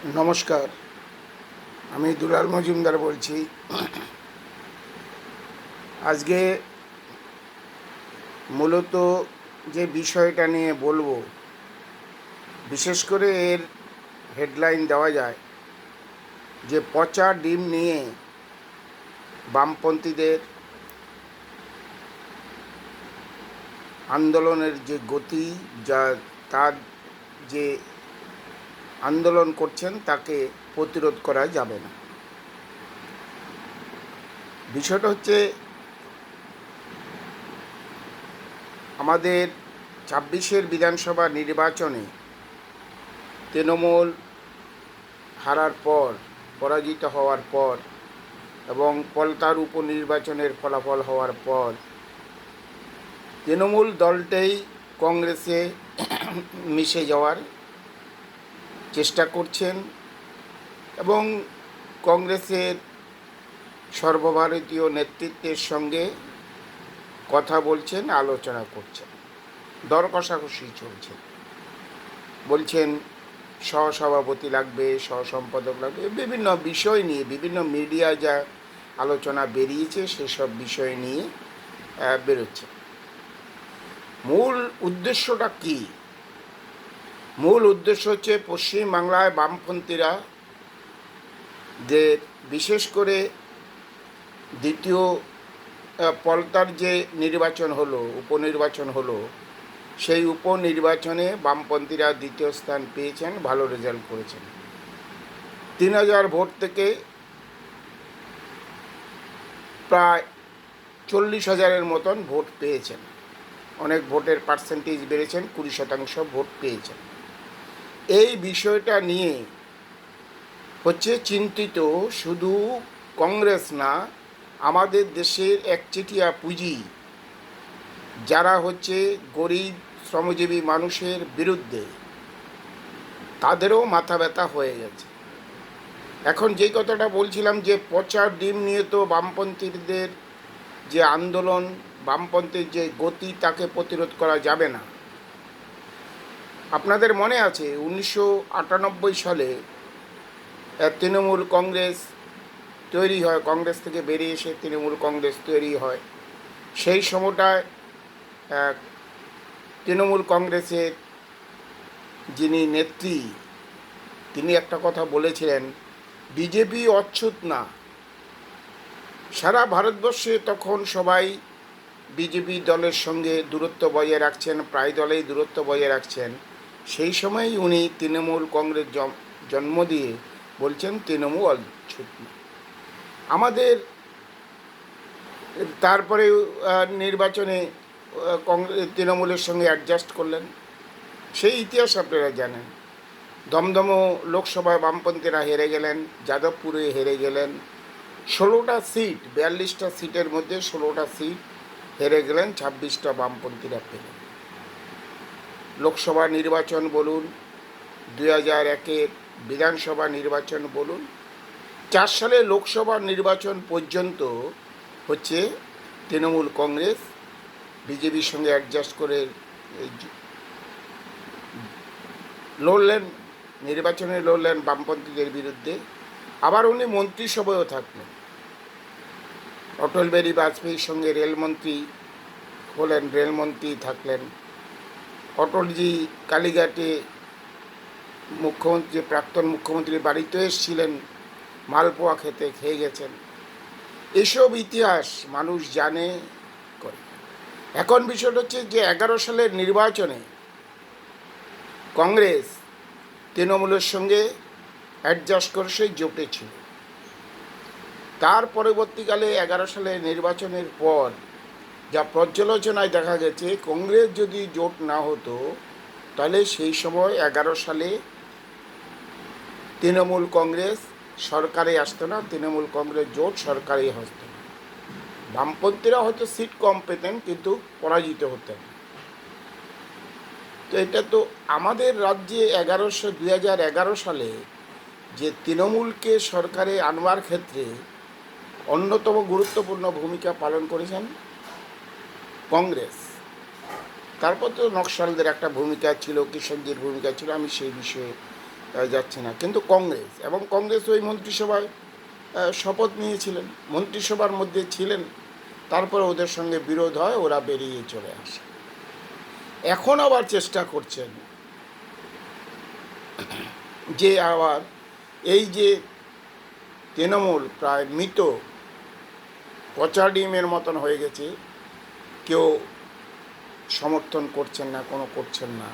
নমস্কার, আমি দুলাল মজুমদার বলছি। আজকে মূলত যে বিষয়টা নিয়ে বলবো, বিশেষ করে এর হেডলাইন দেওয়া যায় যে পচা ডিম নিয়ে বামপন্থীদের আন্দোলনের যে গতি, যা তার যে আন্দোলন করছেন তাকে প্রতিরোধ করা যাবে না। বিষয়টা হচ্ছে আমাদের ২৬-এর বিধানসভা নির্বাচনে তৃণমূল হারার পর, পরাজিত হওয়ার পর এবং পলতার উপনির্বাচনের ফলাফল হওয়ার পর তৃণমূল দলটাই কংগ্রেসে মিশে যাওয়ার চেষ্টা করছেন এবং কংগ্রেসের সর্বভারতীয় নেতৃত্বের সঙ্গে কথা বলছেন, আলোচনা করছেন, দর কষাকষি চলছে। বলছেন সহসভাপতি লাগবে, সহসম্পাদক লাগবে, বিভিন্ন বিষয় নিয়ে বিভিন্ন মিডিয়ায় যা আলোচনা বেরিয়েছে সেসব বিষয় নিয়ে বেরোচ্ছে। মূল উদ্দেশ্যটা কি? মূল উদ্দেশ্য হচ্ছে পশ্চিমবাংলায় বামপন্থীরা যে বিশেষ করে দ্বিতীয় পলতার যে নির্বাচন হলো, উপনির্বাচন হলো, সেই উপনির্বাচনে বামপন্থীরা দ্বিতীয় স্থান পেয়েছেন, ভালো রেজাল্ট করেছেন। ৩,০০০ ভোট থেকে প্রায় ৪০,০০০-এর মতন ভোট পেয়েছেন। অনেক ভোটের পার্সেন্টেজ বেড়েছেন, ২০% ভোট পেয়েছেন। এই বিষয়টা নিয়ে হচ্ছে চিন্তিত শুধু কংগ্রেস না, আমাদের দেশের একচেটিয়া পুঁজি যারা হচ্ছে গরিব শ্রমজীবী মানুষের বিরুদ্ধে, তাদেরও মাথা ব্যথা হয়ে গেছে। এখন যে কথাটা বলছিলাম যে পচা ডিম নিয়ে তো বামপন্থীদের যে আন্দোলন, বামপন্থীর যে গতি, তাকে প্রতিরোধ করা যাবে না। আপনাদের মনে আছে ১৯৯৮ সালে তৃণমূল কংগ্রেস তৈরি হয়, কংগ্রেস থেকে বেরিয়ে এসে তৃণমূল কংগ্রেস তৈরি হয়। সেই সময়টায় তৃণমূল কংগ্রেসের যিনি নেত্রী, তিনি একটা কথা বলেছিলেন, বিজেপি অচ্ছুত না। সারা ভারতবর্ষে তখন সবাই বিজেপি দলের সঙ্গে দূরত্ব বজায় রাখছেন, প্রায় দলেই দূরত্ব বজায় রাখছেন। সেই সময়ই উনি তৃণমূল কংগ্রেস জন্ম দিয়ে বলছেন তৃণমূল অচ্ছুত না। আমাদের তারপরে নির্বাচনে তৃণমূলের সঙ্গে অ্যাডজাস্ট করলেন, সেই ইতিহাস আপনারা জানেন। দমদম লোকসভায় বামপন্থীরা হেরে গেলেন, যাদবপুরে হেরে গেলেন। 16টা সিট, 42টা সিটের মধ্যে 16টা সিট হেরে গেলেন, 26টা বামপন্থীরা পেলেন। লোকসভা নির্বাচন বলুন, 2001-এর বিধানসভা নির্বাচন বলুন, 4 সালে লোকসভা নির্বাচন পর্যন্ত হচ্ছে তৃণমূল কংগ্রেস বিজেপির সঙ্গে অ্যাডজাস্ট করে লড়লেন, নির্বাচনে লড়লেন বামপন্থীদের বিরুদ্ধে। আবার উনি মন্ত্রিসভায়ও থাকলেন, অটল বিহারী বাজপেয়ীর সঙ্গে রেলমন্ত্রী হলেন, রেলমন্ত্রী থাকলেন। অটলজি কালীঘাটে মুখ্যমন্ত্রী, প্রাক্তন মুখ্যমন্ত্রীর বাড়িতে এসেছিলেন, মালপোয়া খেয়ে গেছেন। এসব ইতিহাস মানুষ জানে করে। এখন বিষয়টা হচ্ছে যে 11 সালের নির্বাচনে কংগ্রেস তৃণমূলের সঙ্গে অ্যাডজাস্ট করে সেই জোটে ছিল। তার পরবর্তীকালে 11 সালের নির্বাচনের পর যা পর্যালোচনায় দেখা গেছে, কংগ্রেস যদি জোট না হতো তাহলে সেই সময় 11 সালে তৃণমূল কংগ্রেস সরকারে আসতো না, তৃণমূল কংগ্রেস জোট সরকারে আসতো না। বামপন্থীরা হয়তো সিট কম পেতেন, কিন্তু পরাজিত হতেন। তো এটা তো আমাদের রাজ্যে 2011 সালে যে তৃণমূলকে সরকারে আনবার ক্ষেত্রে অন্যতম গুরুত্বপূর্ণ ভূমিকা পালন করেছেন কংগ্রেস। তারপর তো নকশালদের একটা ভূমিকা ছিল, কিষণজির ভূমিকা ছিল, আমি সেই বিষয়ে যাচ্ছে না। কিন্তু কংগ্রেস এবং কংগ্রেস ওই মন্ত্রিসভায় শপথ নিয়েছিলেন, মন্ত্রিসভার মধ্যে ছিলেন, তারপরে ওদের সঙ্গে বিরোধ হয়, ওরা বেরিয়ে চলে আসে। এখন আবার চেষ্টা করছেন যে আবার এই যে তৃণমূল প্রায় মৃত পচা ডিমের মতন হয়ে গেছে, কেউ সমর্থন করছেন না, করছেন না।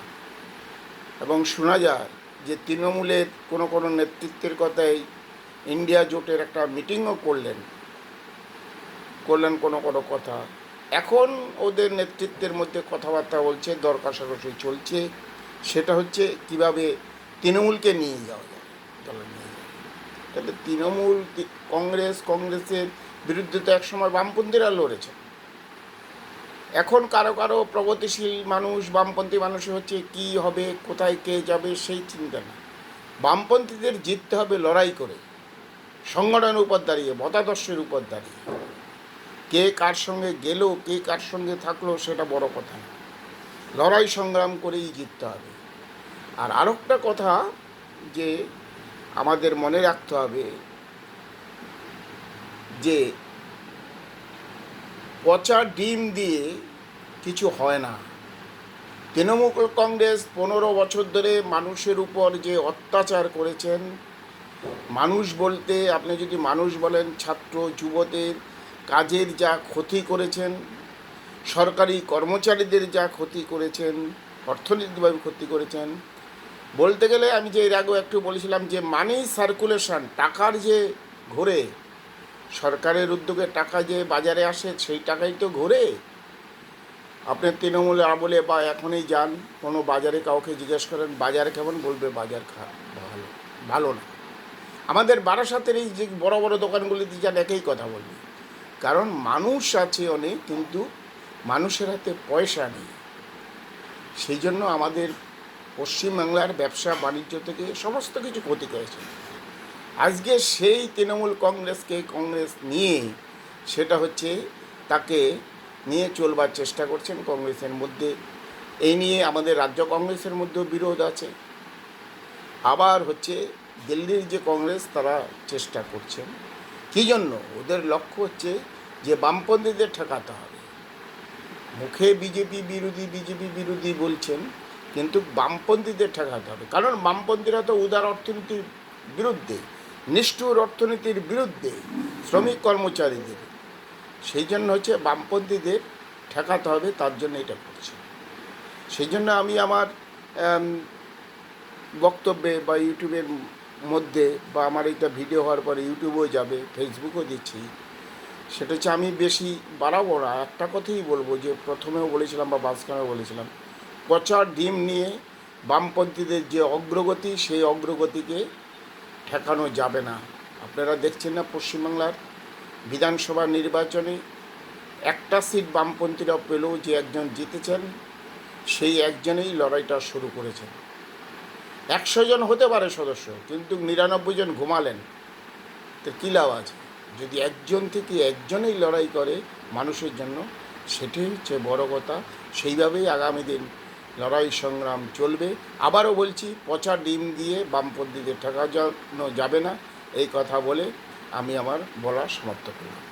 এবং শোনা যায় যে তৃণমূলের কোনো নেতৃত্বের কথাই ইন্ডিয়া জোটের একটা মিটিংও করলেন কোনো কথা। এখন ওদের নেতৃত্বের মধ্যে কথাবার্তা বলছে, দর কষাকষি চলছে, সেটা হচ্ছে কিভাবে তৃণমূলকে নিয়ে যাওয়া যায়, দলে নিয়ে যাওয়া। তাহলে তৃণমূল কংগ্রেসের বিরুদ্ধে তো একসময় বামপন্থীরা লড়েছে। এখন কারো প্রগতিশীল মানুষ, বামপন্থী মানুষ হচ্ছে কি হবে, কোথায় কে যাবে সেই চিন্তা না। বামপন্থীদের জিততে হবে লড়াই করে, সংগঠনের উপর দাঁড়িয়ে, মতাদর্শের উপর দাঁড়িয়ে। কে কার সঙ্গে গেল, কে কার সঙ্গে থাকলো সেটা বড় কথা না, লড়াই সংগ্রাম করেই জিততে হবে। আর আরেকটা কথা যে আমাদের মনে রাখতে হবে যে পচা ডিম দিয়ে কিছু হয় না। তৃণমূল কংগ্রেস 15 বছর ধরে মানুষের উপর যে অত্যাচার করেছেন, মানুষ বলতে আপনি যদি মানুষ বলেন, ছাত্র যুবদের কাজের যা ক্ষতি করেছেন, সরকারি কর্মচারীদের যা ক্ষতি করেছেন, অর্থনৈতিকভাবে ক্ষতি করেছেন। বলতে গেলে আমি যে এর আগেও একটু বলেছিলাম যে মানি সার্কুলেশন, টাকার যে ঘোরে, সরকারের উদ্যোগে টাকা যে বাজারে আসে সেই টাকাই তো ঘোরে। আপনি তৃণমূলে আমলে বা এখনই যান কোনো বাজারে, কাউকে জিজ্ঞেস করেন বাজার কেমন, বলবে বাজার ভালো না। আমাদের বারাসাতের এই যে বড় বড় দোকানগুলিতে যান একই কথা বলবে, কারণ মানুষ আছে অনেক, কিন্তু মানুষের হাতে পয়সা নেই। সেই জন্য আমাদের পশ্চিমবাংলার ব্যবসা বাণিজ্য থেকে সমস্ত কিছু ক্ষতি করেছে। আজকে সেই তৃণমূল কংগ্রেস নিয়ে সেটা হচ্ছে তাকে নিয়ে চলবার চেষ্টা করছেন কংগ্রেসের মধ্যে। এই নিয়ে আমাদের রাজ্য কংগ্রেসের মধ্যেও বিরোধ আছে। আবার হচ্ছে দিল্লির যে কংগ্রেস, তারা চেষ্টা করছেন কী জন্য, ওদের লক্ষ্য হচ্ছে যে বামপন্থীদের ঠেকাতে হবে। মুখে বিজেপি বিরোধী বলছেন, কিন্তু বামপন্থীদের ঠেকাতে হবে। কারণ বামপন্থীরা তো উদার অর্থনীতির বিরুদ্ধে, নিষ্ঠুর অর্থনীতির বিরুদ্ধে, শ্রমিক কর্মচারীদের। সেই জন্য হচ্ছে বামপন্থীদের ঠেকাতে হবে, তার জন্য এটা করছে। সেই জন্য আমি আমার বক্তব্যে বা ইউটিউবের মধ্যে, বা আমার এইটা ভিডিও হওয়ার পরে ইউটিউবেও যাবে, ফেসবুকও দিচ্ছি, সেটা হচ্ছে আমি বেশি বাড়াবো না, একটা কথাই বলবো যে প্রথমেও বলেছিলাম বা মাঝখানেও বলেছিলাম, পচা ডিম নিয়ে বামপন্থীদের যে অগ্রগতি, সেই অগ্রগতিকে ঠেকানো যাবে না। আপনারা দেখছেন না পশ্চিমবাংলার বিধানসভা নির্বাচনে একটা সিট বামপন্থীরা পেলেও যে একজন জিতেছেন, সেই একজনেই লড়াইটা শুরু করেছেন। 100 জন হতে পারে সদস্য, কিন্তু 99 জন ঘুমালেন, তো কী লাভ আছে? যদি একজন থেকে একজনেই লড়াই করে মানুষের জন্য, সেটাই হচ্ছে বড় কথা। সেইভাবেই আগামী দিন লড়াই সংগ্রাম চলবে। আবারও বলছি, পচা ডিম দিয়ে বামপন্থীদের ঠেকানো যাবে না, এই কথা বলে আমি আমার বলা সমাপ্ত করলাম।